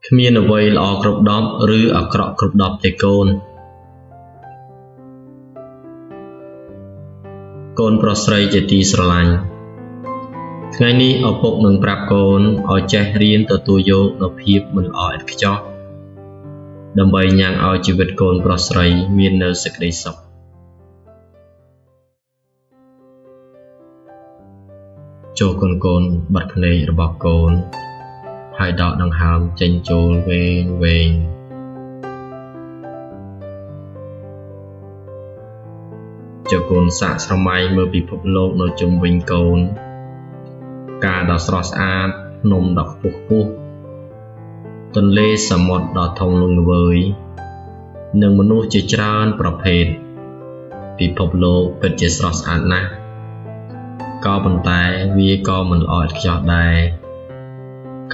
គ្មានអ្វីល្អគ្រប់ដប់ឬអាក្រក់គ្រប់ដប់ទេកូនកូនប្រុសស្រីជាទីស្រឡាញ់ថ្ងៃនេះឪពុកនឹងប្រាប់កូនឲ្យចេះរៀនទទួលយកនូវភាពមិនល្អឥតខ្ចោះដើម្បីញ៉ាំងឲ្យជីវិតកូនប្រុសស្រីមាននូវសេចក្តីសុខចូលកូនបាត់ភ្នែករបស់កូនហើយដកដង្ហើមចេញចូលវែងចូលកូនសាកស្រមៃមើលពិភពលោកនៅជុំវិញកូនការដ៏ស្រស់ស្អាតភ្នំដ៏ខ្ពស់ទន្លេសមុទ្រដ៏ធំល្វើយនិងមនុស្សជាច្រើនប្រភេទពិភពលោកពិតជាស្រស់ស្អាតណាស់ក៏ប៉ុន្តែវាក៏មិនល្អឥតខ្ចោះដែរ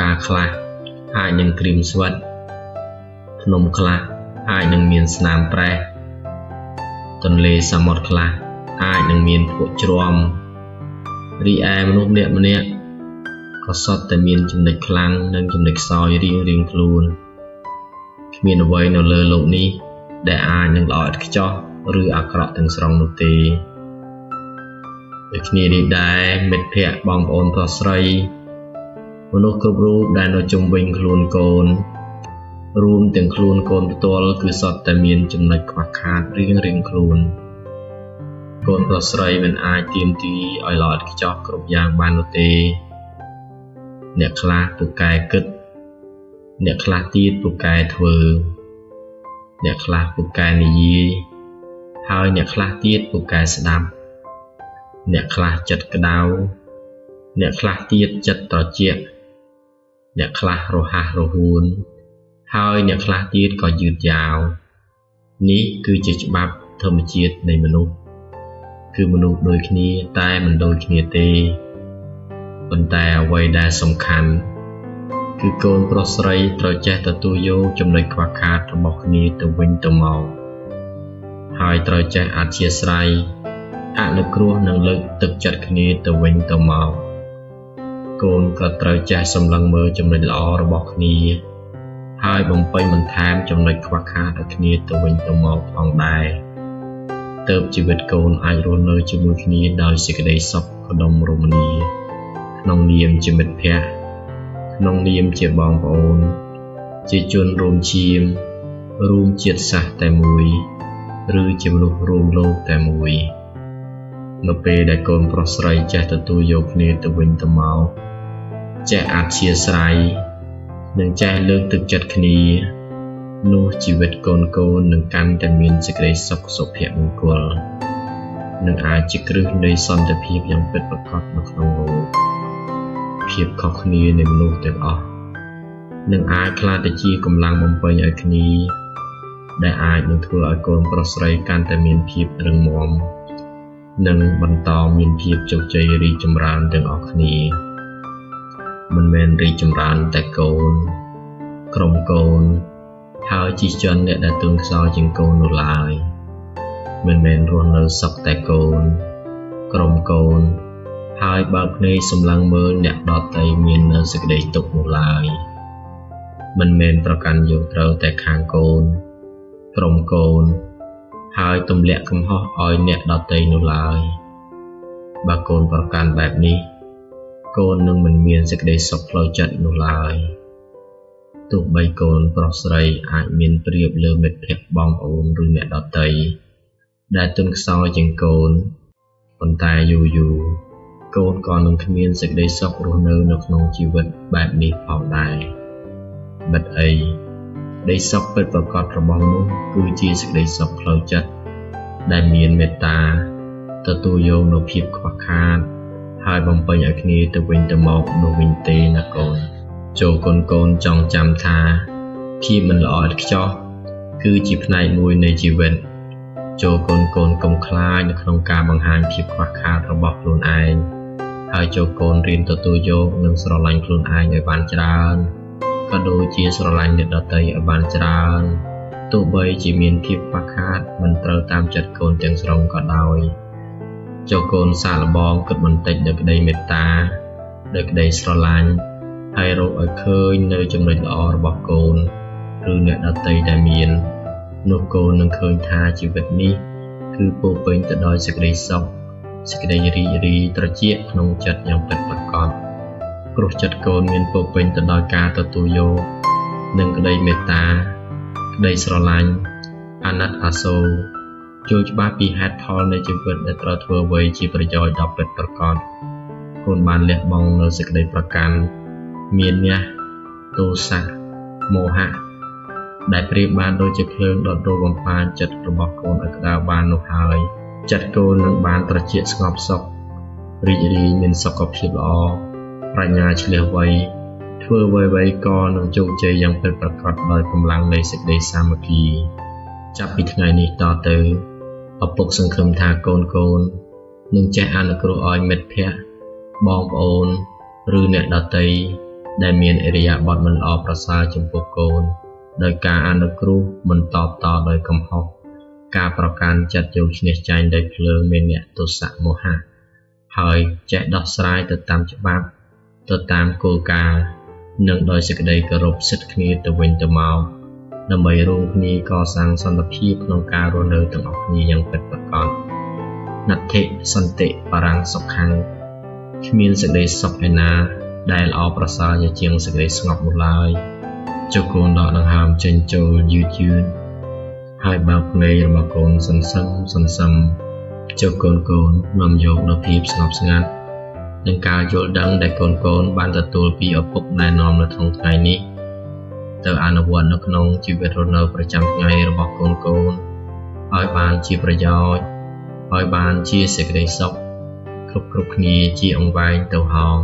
ការខ្លះអាចនឹងក្រៀមស្វិតភ្នំខ្លះអាចនឹងមានស្នាមប្រេះទន្លេសមុទ្រខ្លះអាចនឹងមានភក់ជ្រាំរីឯមនុស្សម្នាក់ក៏សុទ្ធតែមានចំណុចខ្លាំងនិងចំណុចខ្សោយរៀងខ្លួនគ្មានអ្វីនៅលើโลกនេះដែលអាចនឹងល្អឥតខ្ចោះឬអាក្រក់ទាំងស្រុងនោះទេដូចគ្នានេះដែរមិត្តភ័ក្តិបងប្អូនប្រុសស្រីមនុស្សគ្រប់រូបដែលនៅជុំវិញខ្លួនកូនរួមទាំងខ្លួនកូនផ្ទាល់គឺសុទ្ធតែមានចំណុចខ្វះខាតរៀងខ្លួនកូនប្រុសស្រីមិនអាចទាមទារឲ្យល្អឥតខ្ចោះគ្រប់យ៉ាងបាននោះទេអ្នកខ្លះពូកែគិតអ្នកខ្លះទៀតពូកែធ្វើអ្នកខ្លះពូកែនិយាយហើយអ្នកខ្លះទៀតពូកែស្ដាប់អ្នកខ្លះចិត្តក្តៅអ្នកខ្លះទៀតចិត្តត្រជាក់អ្នកខ្លះរហ័សរហួនហើយអ្នកខ្លះទៀតក៏យឺតយ៉ាវនេះគឺជាច្បាប់ធម្មជាតិនៃមនុស្សគឺមនុស្សដូចគ្នាតែមិនដូចគ្នាទេប៉ុន្តែអ្វីដែលសំខាន់គឺកូនប្រុសស្រីត្រូវចេះទទួលយកចំណុចខ្វះខាតរបស់គ្នាទៅវិញទៅមកហើយត្រូវចេះអធ្យាស្រ័យអនុគ្រោះនិងលើកទឹកចិត្តគ្នាទៅវិញទៅមកកូនក៏ត្រូវចេះសម្លឹងមើលចំណុចល្អរបស់គ្នាហើយបំពេញបន្ថែមចំណុចខ្វះខាតឲ្យគ្នាទៅវិញទៅមកផងដែរទើបជីវិតកូនអាចរស់នៅជាមួយគ្នាដោយសេចក្តីសុខឧត្តមរមនាក្នុងនាមជាមិត្តភក្តិក្នុងនាមជាបងប្អូនជាជនរួមឈាមរួមជាតិសាសន៍តែមួយឬជាមនុស្សរួមโลกតែមួយនៅពេលដែលកូនប្រុសស្រីចេះទទួលយកគ្នាទៅវិញទៅមកចេះអធ្យាស្រ័យនិងចេះលើកទឹកចិត្តគ្នានោះជីវិតកូននឹងកាន់តែមានសេចក្តីសុខសុភមង្គលនិងអាចជាគ្រឹះនៃសន្តិភាពយ៉ាងពិតប្រាកដនៅក្នុងโลกភាពខុសគ្នានៃមនុស្សទាំងអស់នឹងអាចក្លាយទៅជាកម្លាំងបំពេញឲ្យគ្នាដែលអាចនឹងធ្វើឲ្យកូនប្រុសស្រីកាន់តែមានភាពរឹងមាំនិងបន្តមានភាពជោគជ័យរីកចម្រើនទាំងអស់គ្នាមិនមែនរីកចម្រើនតែកូនក្រុមកូនហើយជាជនអ្នកដែលទន់ខ្សោយជាងកូននោះឡើយមិនមែនរស់នៅសុខតែកូនក្រុមកូនហើយបើកភ្នែកសម្លឹងមើលអ្នកដទៃមាននៅសេចក្តីទុក្ខនោះឡើយមិនមែនប្រកាន់យកត្រូវតែខាងកូនក្រុមកូនហើយទម្លាក់កំហុសឲ្យអ្នកដទៃនោះឡើយបើកូនប្រកាន់បែបនេះកូននឹងមិនមានសេចក្តីសុខផ្លូវចិត្តនោះឡើយទោះបីកូនប្រុសស្រីអាចមានប្រៀបលើមិត្តភក្តិបងប្អូនឬអ្នកដទៃដែលទន់ខ្សោយជាងកូនប៉ុន្តែយូរកូនក៏នឹងគ្មានសេចក្តីសុខរស់នៅក្នុងជីវិតបែបនេះផងដែរបិទអីក្តីសុខពិតប្រាកដរបស់មនុស្សគឺជាសេចក្តីសុខផ្លូវចិត្តដែលមានមេត្តាទទួលយកនូវភាពខ្វះខាតហើយបំពេញឲ្យគ្នាទៅវិញទៅមកនោះវិញទេណាកូនចូលកូនចងចាំថាភាពមិនល្អឥតខ្ចោះគឺជាផ្នែកមួយនៃជីវិតចូលកូនកុំខ្លាចនៅក្នុងការបង្ហាញភាពខ្វះខាតរបស់ខ្លួនឯងហើយចូលកូនរៀនទទួលយកនិងស្រឡាញ់ខ្លួនឯងឲ្យបានច្រើនក៏ដូចជាស្រឡាញ់អ្នកដទៃឲ្យបានច្រើនទោះបីជាមានភាពខ្វះខាតមិនត្រូវតាមចិត្តកូនទាំងស្រុងក៏ដោយចូលកូនសាកល្បងគិតបន្តិចដោយក្តីមេត្តាដោយក្តីស្រឡាញ់ ហើយរកឲ្យឃើញនៅចំណុចល្អរបស់កូនឬអ្នកដទៃដែលមាននោះកូននឹងឃើញថាជីវិតនេះគឺពោរពេញទៅដោយសេចក្តីសុខសេចក្តីរីករាយត្រជាក់ក្នុងចិត្តយ៉ាងពិតប្រាកដព្រោះចិត្តកូនមានពោរពេញទៅដោយការទទួលយកនិងក្តីមេត្តាក្តីស្រឡាញ់អាណិតអាសូរយល់ច្បាស់ពីហេតុផលនៃជីវិតដែលត្រូវធ្វើអ្វីជាប្រយោជន៍ដល់ពិតប្រាកដកូនបានលះបង់នូវសេចក្តីប្រកាន់មានញ៉ាស់ទោសៈមោហៈដែលប្រៀបបានដូចជាភ្លើងដុតរលបំផ្លាញចិត្តរបស់កូនឲ្យក្តៅបាននោះហើយចិត្តកូននឹងបានត្រជាក់ស្ងប់សុខរីករាយមានសុខភាពល្អប្រាជ្ញាឆ្លៀសវៃធ្វើអ្វីៗក៏នឹងជោគជ័យយ៉ាងពិតប្រាកដដោយកម្លាំងនៃសេចក្តីសាមគ្គីចាប់ពីថ្ងៃនេះតទៅឪពុកសង្ឃឹមថាកូននឹងចេះអនុគ្រោះឲ្យមិត្តភ័ក្តិបងប្អូនឬអ្នកដទៃដែលមានឥរិយាបថមិនល្អប្រសើរចំពោះកូនដោយការអនុគ្រោះមិនតបតដោយកំហុសការប្រកាន់ចិត្តយកឈ្នះចាញ់ដោយភ្លើងមានអ្នកទោសៈមោហៈហើយចេះដោះស្រាយទៅតាមច្បាប់ទៅតាមគោលការណ៍និងដោយសេចក្តីគោរពសិទ្ធិគ្នាទៅវិញទៅមកដើម្បីរួមគ្នាកសាងសន្តិភាពក្នុងការរស់នៅទាំងអស់គ្នាយ៉ាងពិតប្រាកដណដ្ឋិសន្តិបរាំងសុខខាងគ្មានសេចក្តីសុខឯណាដែលល្អប្រសើរជាងសេចក្តីស្ងប់នោះឡើយចុះកូនដកដង្ហើមចេញចូលយឺតហើយបើកភ្នែករបស់កូនសន្សឹមចុះកូននាំយកនូវភាពស្ងប់ស្ងាត់និងការយល់ដឹងដែលកូនបានទទួលពីឪពុកណែនាំនៅក្នុងថ្ងៃនេះទៅអនុវត្តនៅក្នុងជីវិតរស់នៅប្រចាំថ្ងៃរបស់កូនឲ្យបានជាប្រយោជន៍ឲ្យបានជាសេចក្តីសុខគ្រប់គ្នាជាអង្វែងទៅហោង